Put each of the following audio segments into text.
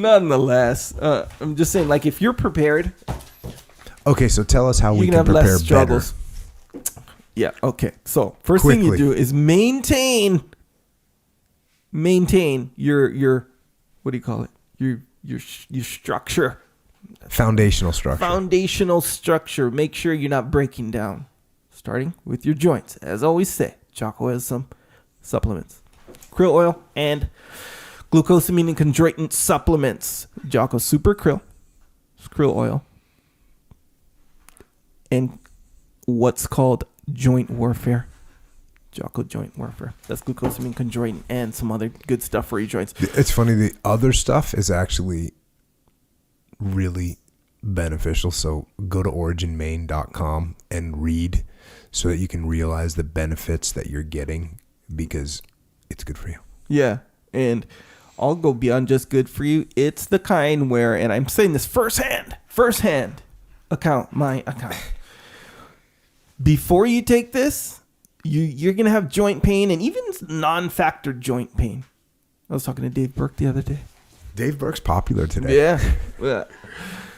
Nonetheless, I'm just saying, like, if you're prepared, Okay, so tell us how we can can have prepare less better. struggles. Yeah. Okay. So first thing you Quickly. do is maintain your what do you call it? Your structure. Foundational structure. Foundational structure. Make sure you're not breaking down. Starting with your joints. As I always say, Jocko has some supplements. Krill oil and glucosamine and chondroitin supplements. Jocko Super Krill. It's krill oil. And what's called joint warfare. Jocko joint warfare. That's glucosamine, chondroitin, and some other good stuff for your joints. It's funny. The other stuff is actually really beneficial. So go to originmain.com and read so that you can realize the benefits that you're getting because it's good for you. Yeah. And I'll go beyond just good for you. It's the kind where, and I'm saying this firsthand my account. Before you take this, you're going to have joint pain and even non-factor joint pain. I was talking to Dave Burke the other day. Dave Burke's popular today. Yeah.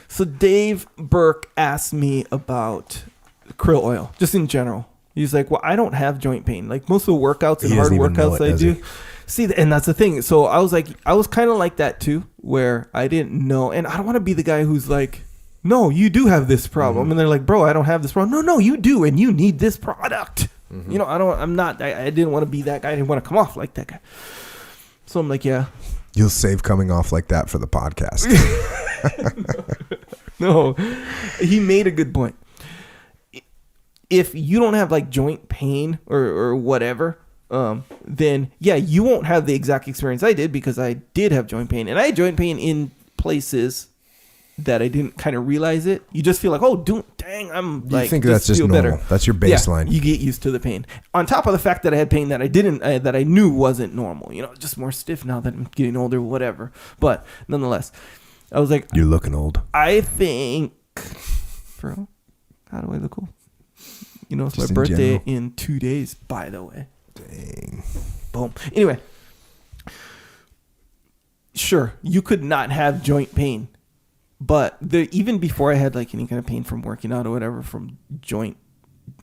So Dave Burke asked me about krill oil, just in general. He's like, well, I don't have joint pain. Like most of the workouts and hard workouts I do. See, and that's the thing. So I was like, I was kind of like that too, where I didn't know. And I don't want to be the guy who's like, no, you do have this problem. Mm-hmm. And they're like, bro, I don't have this problem. No, you do. And you need this product. Mm-hmm. You know, I didn't want to be that guy. I didn't want to come off like that guy. So I'm like, yeah. You'll save coming off like that for the podcast. No, he made a good point. If you don't have like joint pain or whatever, then yeah, you won't have the exact experience I did because I did have joint pain. And I had joint pain in places that I didn't kind of realize it. You just feel like, oh, dang, I'm like, you think that's just normal. Better. That's your baseline. Yeah, you get used to the pain. On top of the fact that I had pain that that I knew wasn't normal. You know, just more stiff now that I'm getting older, whatever. But nonetheless, I was like, you're looking old. I think, bro, how do I look old? You know, it's just my birthday in 2 days, by the way. Dang. Boom. Anyway, sure, you could not have joint pain. But even before I had like any kind of pain from working out or whatever, from joint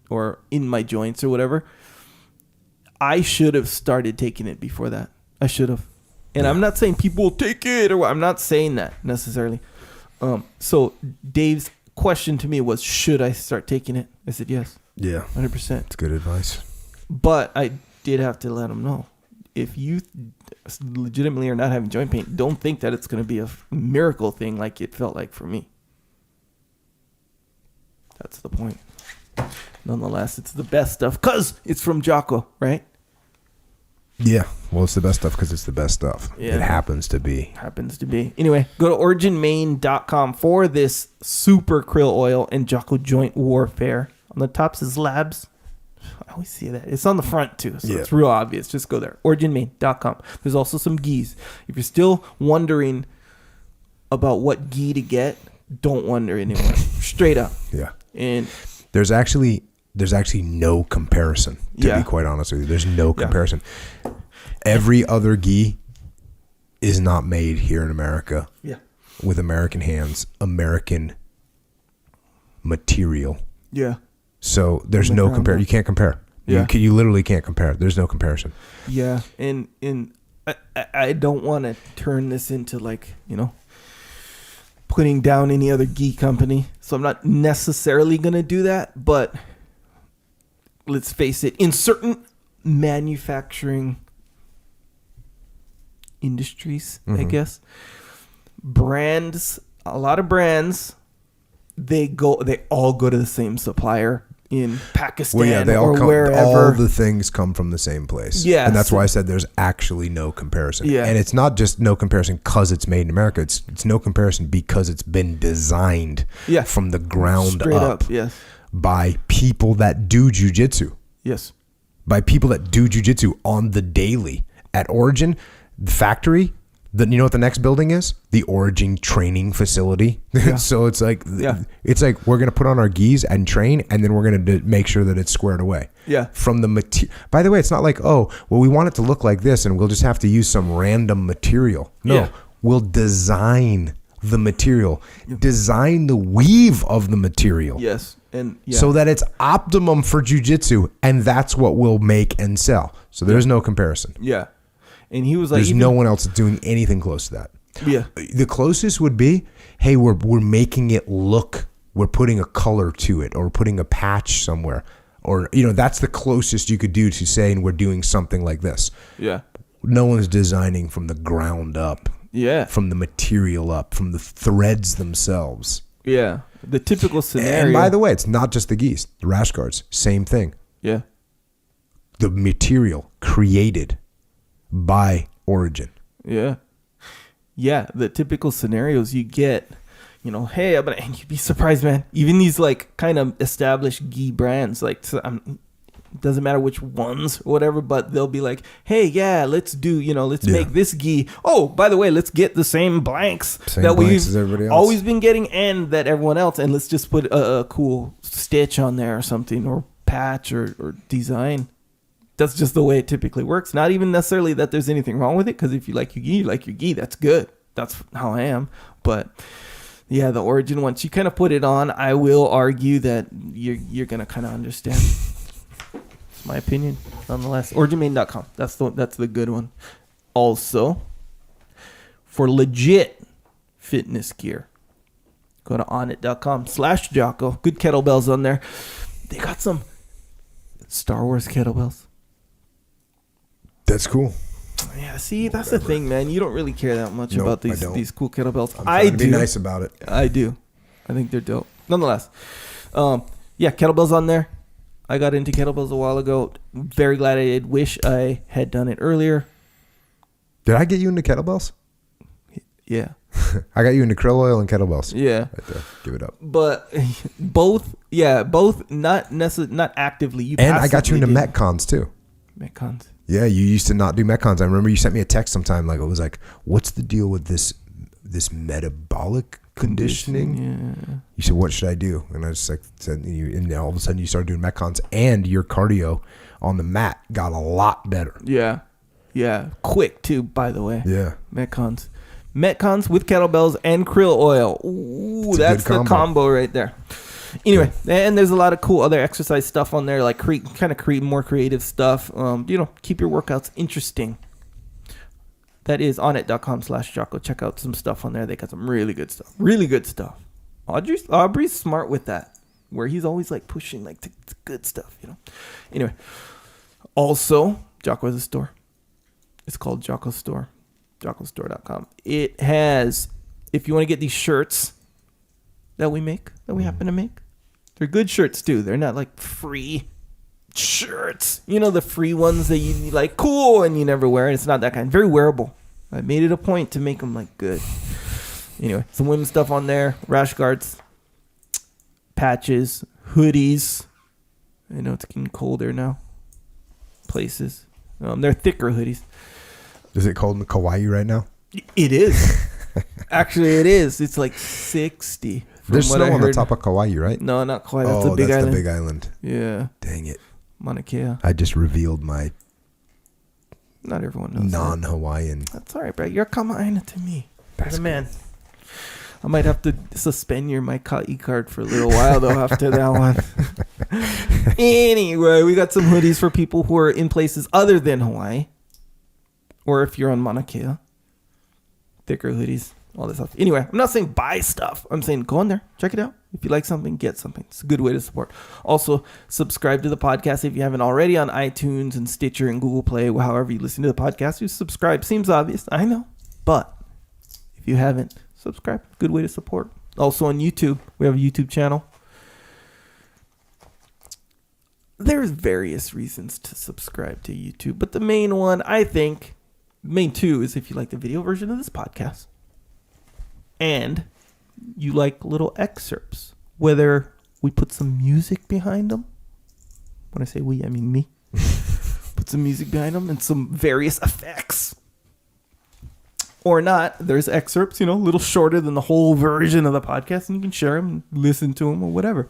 or in my joints or whatever, I should have started taking it before that. I should have. And I'm not saying people will take it or I'm not saying that necessarily. So Dave's question to me was, should I start taking it? I said, yes. Yeah. 100%. It's good advice. But I did have to let him know. If you legitimately are not having joint pain, don't think that it's going to be a miracle thing like it felt like for me. That's the point. Nonetheless, it's the best stuff because it's from Jocko, right? Yeah. Well, it's the best stuff because it's the best stuff. Yeah. It happens to be. Anyway, go to originmain.com for this super krill oil and Jocko joint warfare. On the top says labs. I always see that. It's on the front too, so it's real obvious. Just go there. originmain.com. There's also some gis. If you're still wondering about what gi to get, don't wonder anymore. Straight up. Yeah. And there's actually no comparison, to be quite honest with you. There's no comparison. Yeah. Every other gi is not made here in America. Yeah. With American hands, American material. Yeah. So there's no compare. You can't compare. Yeah. You literally can't compare. There's no comparison. Yeah. And I don't want to turn this into like, you know, putting down any other gi company. So I'm not necessarily going to do that. But let's face it, in certain manufacturing industries, I guess, a lot of brands, they all go to the same supplier in Pakistan wherever. All the things come from the same place. Yeah. And that's why I said there's actually no comparison. Yeah. And it's not just no comparison because it's made in America. It's no comparison because it's been designed from the ground straight up. Yes. By people that do jiu-jitsu. Yes. By people that do jiu-jitsu on the daily. At Origin, the factory, you know what the next building is? The Origin training facility. Yeah. So it's like we're going to put on our gis and train, and then we're going to make sure that it's squared away. Yeah. From the material. By the way, it's not like, we want it to look like this, and we'll just have to use some random material. No. Yeah. will design the material, design the weave of the material. Yes. And so that it's optimum for jiu-jitsu, and that's what we'll make and sell. So there's no comparison. Yeah. And he was like, there's no one else doing anything close to that. Yeah. The closest would be, hey, we're making it look, we're putting a color to it, or putting a patch somewhere, or that's the closest you could do to saying we're doing something like this. Yeah. No one's designing from the ground up. Yeah. From the material up, from the threads themselves. Yeah. The typical scenario. And by the way, it's not just the gis, the rash guards, same thing. Yeah. The material created by Origin. Yeah. Yeah. The typical scenarios you get, hey, and you'd be surprised, man. Even these like kind of established gi brands, like doesn't matter which ones or whatever, but they'll be like, hey, yeah, let's do, let's make this gi. Oh, by the way, let's get the same blanks that we've always been getting and that everyone else, and let's just put a cool stitch on there or something, or patch or design. That's just the way it typically works. Not even necessarily that there's anything wrong with it, because if you like your gi, you like your gi. That's good. That's how I am. But yeah, the Origin, once you kind of put it on, I will argue that you're gonna kind of understand. It's my opinion, nonetheless. OriginMain.com. That's the good one. Also, for legit fitness gear, go to onit.com/Jocko. Good kettlebells on there. They got some Star Wars kettlebells. That's cool. Yeah, see, that's the thing, man. You don't really care that much about these cool kettlebells. I do. Be nice about it. I do. I think they're dope. Nonetheless, yeah, kettlebells on there. I got into kettlebells a while ago. Very glad I did. Wish I had done it earlier. Did I get you into kettlebells? Yeah. I got you into krill oil and kettlebells. Yeah. Right there. Give it up. But both not actively. And I got you into Metcons too. Metcons. Yeah, you used to not do Metcons. I remember you sent me a text sometime, like it was like, what's the deal with this metabolic conditioning? Yeah. You said, what should I do? And I just like said, and all of a sudden you started doing Metcons, and your cardio on the mat got a lot better. Yeah. Yeah. Quick too, by the way. Yeah. Metcons with kettlebells and krill oil. Ooh, that's the combo right there. Anyway, and there's a lot of cool other exercise stuff on there, like create more creative stuff. Keep your workouts interesting. That is onit.com/Jocko. Check out some stuff on there. They got some really good stuff. Really good stuff. Aubrey's smart with that, where he's always like pushing like the good stuff, Anyway, also, Jocko has a store. It's called Jocko Store. JockoStore.com. It has, if you want to get these shirts that we happen to make, they're good shirts too. They're not like free shirts. The free ones that you like, cool, and you never wear it. It's not that kind. Very wearable. I made it a point to make them like good. Anyway, some women's stuff on there. Rash guards, patches, hoodies. I know it's getting colder now. Places. They're thicker hoodies. Is it cold in Kauai right now? It is. Actually, it is. It's like 60. There's snow on the top of Kauai, right? No, not quite. That's a big island. The big island. Yeah. Dang it. Mauna Kea. I just revealed my not everyone knows non-Hawaiian. That's all right, bro. You're Kama'aina to me. As a man. I might have to suspend your my Ka'i card for a little while, though, after that one. Anyway, we got some hoodies for people who are in places other than Hawaii. Or if you're on Mauna Kea. Thicker hoodies. All this stuff. Anyway, I'm not saying buy stuff. I'm saying go on there. Check it out. If you like something, get something. It's a good way to support. Also, subscribe to the podcast if you haven't already on iTunes and Stitcher and Google Play. However you listen to the podcast, you subscribe. Seems obvious. I know. But if you haven't, subscribe. Good way to support. Also on YouTube. We have a YouTube channel. There's various reasons to subscribe to YouTube. But the main one, I think, main two is if you like the video version of this podcast. And you like little excerpts, whether we put some music behind them. When I say we, I mean me. Put some music behind them and some various effects. Or not, there's excerpts, a little shorter than the whole version of the podcast, and you can share them and listen to them or whatever.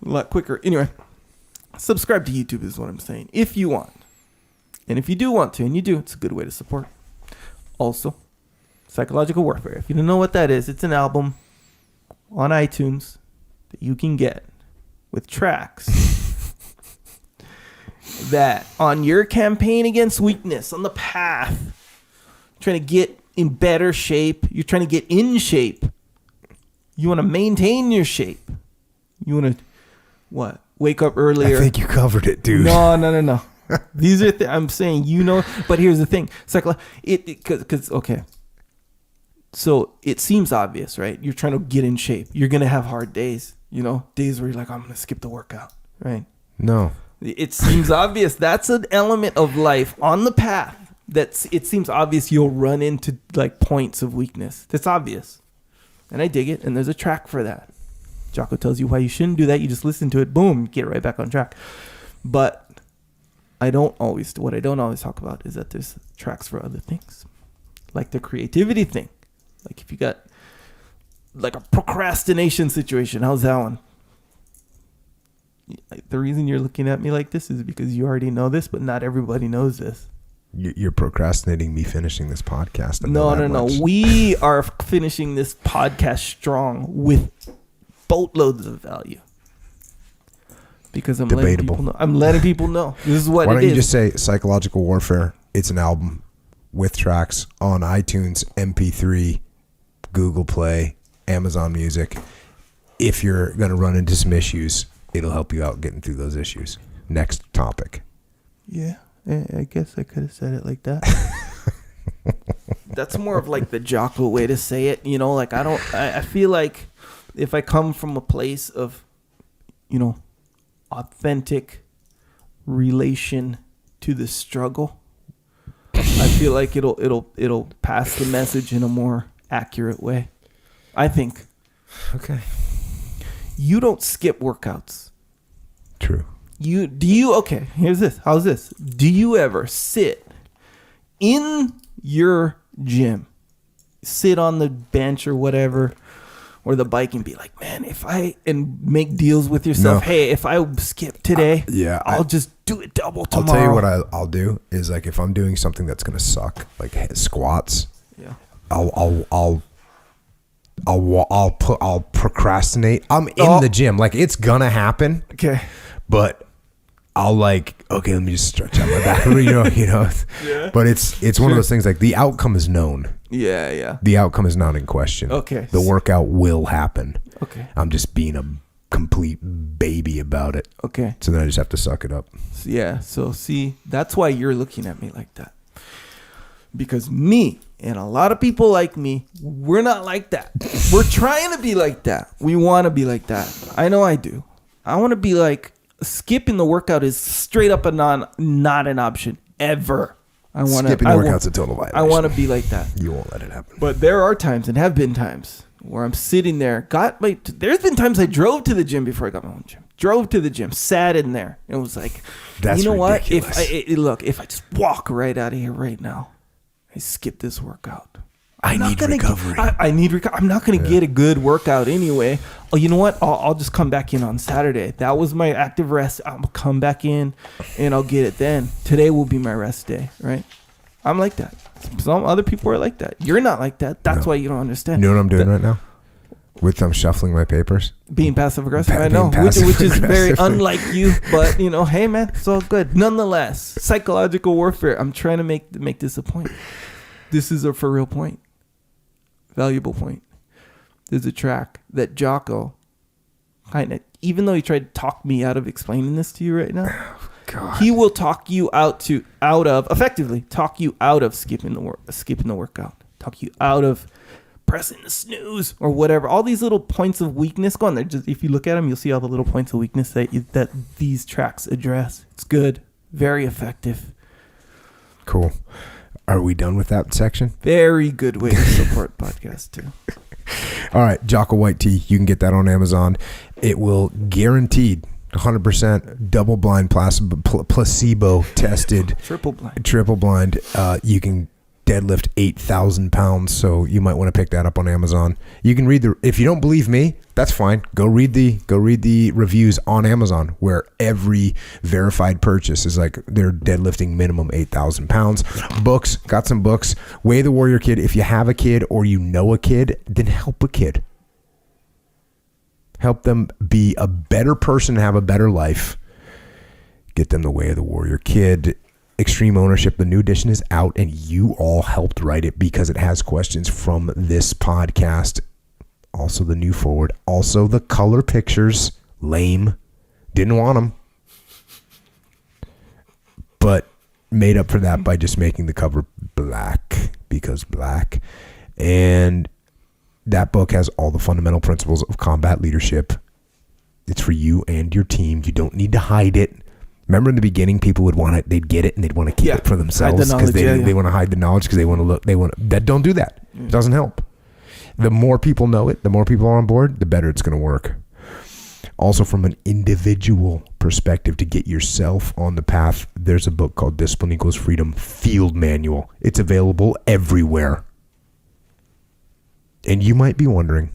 A lot quicker. Anyway, subscribe to YouTube is what I'm saying, if you want. And if you do want to, and you do, it's a good way to support. Also, Psychological Warfare. If you don't know what that is, it's an album on iTunes that you can get with tracks that on your campaign against weakness, on the path, trying to get in better shape, you're trying to get in shape. You want to maintain your shape. You want to, what? Wake up earlier. I think you covered it, dude. No. These are I'm saying, but here's the thing. Okay. So it seems obvious, right? You're trying to get in shape. You're going to have hard days, days where you're like, I'm going to skip the workout, right? No. It seems obvious. That's an element of life on the path it seems obvious you'll run into like points of weakness. That's obvious. And I dig it. And there's a track for that. Jocko tells you why you shouldn't do that. You just listen to it. Boom. Get right back on track. But what I don't always talk about is that there's tracks for other things. Like the creativity thing. Like if you got like a procrastination situation, how's that one? The reason you're looking at me like this is because you already know this, but not everybody knows this. You're procrastinating me finishing this podcast. No. We are finishing this podcast strong with boatloads of value. Because I'm letting people know. This is what it is. Why don't you just say Psychological Warfare? It's an album with tracks on iTunes, MP3, Google Play, Amazon Music. If you're going to run into some issues, it'll help you out getting through those issues. Next topic. Yeah, I guess I could have said it like that. That's more of like the Jocko way to say it. Like I feel like if I come from a place of, authentic relation to the struggle, I feel like it'll pass the message in a more accurate way. I think. Okay. You don't skip workouts. True. Okay, here's this. How's this? Do you ever sit in your gym, sit on the bench or whatever, or the bike and be like, man, and make deals with yourself. No. Hey, if I skip today, I'll just do it double tomorrow. I'll tell you what I'll do is like if I'm doing something that's gonna suck, like squats. Yeah. I'll procrastinate. I'm in the gym, like it's gonna happen. Okay. But I'll let me just stretch out my back. Yeah. But it's one of those things like the outcome is known. Yeah. The outcome is not in question. Okay. The workout will happen. Okay. I'm just being a complete baby about it. Okay. So then I just have to suck it up. Yeah. So see, that's why you're looking at me like that. Because me and a lot of people like me, we're not like that. We're trying to be like that. We want to be like that. I know I do. I want to be like, skipping the workout is straight up not an option ever. Skipping the workout's a total violation. I want to be like that. You won't let it happen. But there are times, and have been times, where I'm sitting there. There's been times I drove to the gym before I got my own gym. Drove to the gym, sat in there, and was like, that's ridiculous. What? If I just walk right out of here right now, I skip this workout. I need recovery. I'm not going to get a good workout anyway. Oh, you know what? I'll just come back in on Saturday. That was my active rest. I'll come back in and I'll get it then. Today will be my rest day, right? I'm like that. Some other people are like that. You're not like that. That's why you don't understand. You know what I'm doing right now? I'm shuffling my papers. Being passive aggressive, I know, which is very unlike you. But hey man, it's all good. Nonetheless, psychological warfare. I'm trying to make this a point. This is a for real point. Valuable point. There's a track that Jocko even though he tried to talk me out of explaining this to you right now, he will talk you out of skipping the workout, talk you out of pressing the snooze or whatever. All these little points of weakness go on there. Just if you look at them, you'll see all the little points of weakness that these tracks address. It's good, very effective. Cool. Are we done with that section? Very good way to support podcast too. All right, Jocko White Tea. You can get that on Amazon. It will guaranteed 100% double-blind placebo tested. Triple blind. You can deadlift 8,000 pounds. So you might want to pick that up on Amazon. You can read if you don't believe me, that's fine. Go read the reviews on Amazon, where every verified purchase is like they're deadlifting minimum 8,000 pounds. Books, got some books. Way the Warrior Kid. If you have a kid or you know a kid, then help a kid. Help them be a better person and have a better life. Get them the Way of the Warrior Kid. Extreme Ownership, the new edition is out, and you all helped write it because it has questions from this podcast. Also the new forward. Also the color pictures. Lame. Didn't want them. But made up for that by just making the cover black, because black. And that book has all the fundamental principles of combat leadership. It's for you and your team. You don't need to hide it. Remember in the beginning, people would want it, they'd get it, and they'd want to keep it for themselves because they want to hide the knowledge because they want to look. Don't do that. It doesn't help. The more people know it, the more people are on board, the better it's going to work. Also, from an individual perspective, to get yourself on the path, there's a book called Discipline Equals Freedom Field Manual. It's available everywhere. And you might be wondering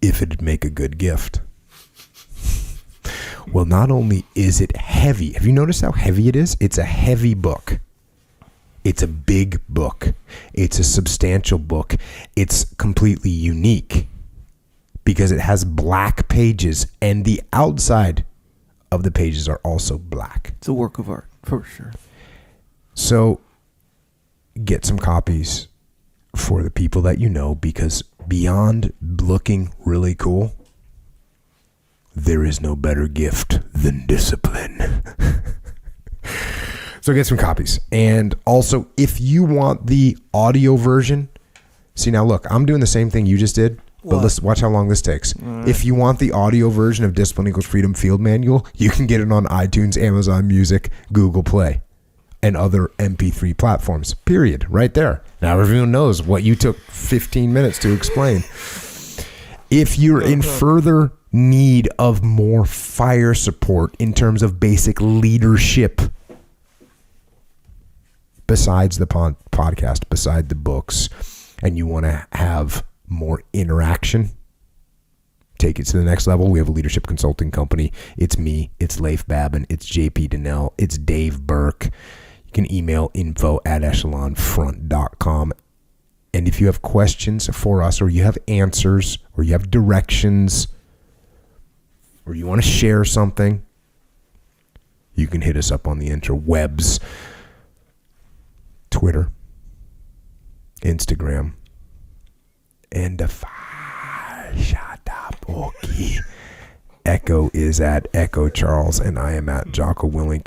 if it'd make a good gift. Well, not only is it heavy, have you noticed how heavy it is? It's a heavy book. It's a big book. It's a substantial book. It's completely unique because it has black pages, and the outside of the pages are also black. It's a work of art, for sure. So get some copies for the people that you know, because beyond looking really cool, there is no better gift than discipline. So get some copies. And also, if you want the audio version, see, now look, I'm doing the same thing you just did, but listen, watch how long this takes. If you want the audio version of Discipline Equals Freedom Field Manual, you can get it on iTunes, Amazon Music, Google Play, and other MP3 platforms, period, right there. Now everyone knows what you took 15 minutes to explain. If you're in further need of more fire support in terms of basic leadership, besides the podcast, beside the books, and you want to have more interaction, take it to the next level, we have a leadership consulting company. It's me, it's Leif Babin, it's JP Donnell, it's Dave Burke. You can email info@echelonfront.com. And if you have questions for us, or you have answers, or you have directions, or you want to share something, you can hit us up on the interwebs. Twitter, Instagram, and shut up, okay. Echo is at Echo Charles, and I am at Jocko Willink.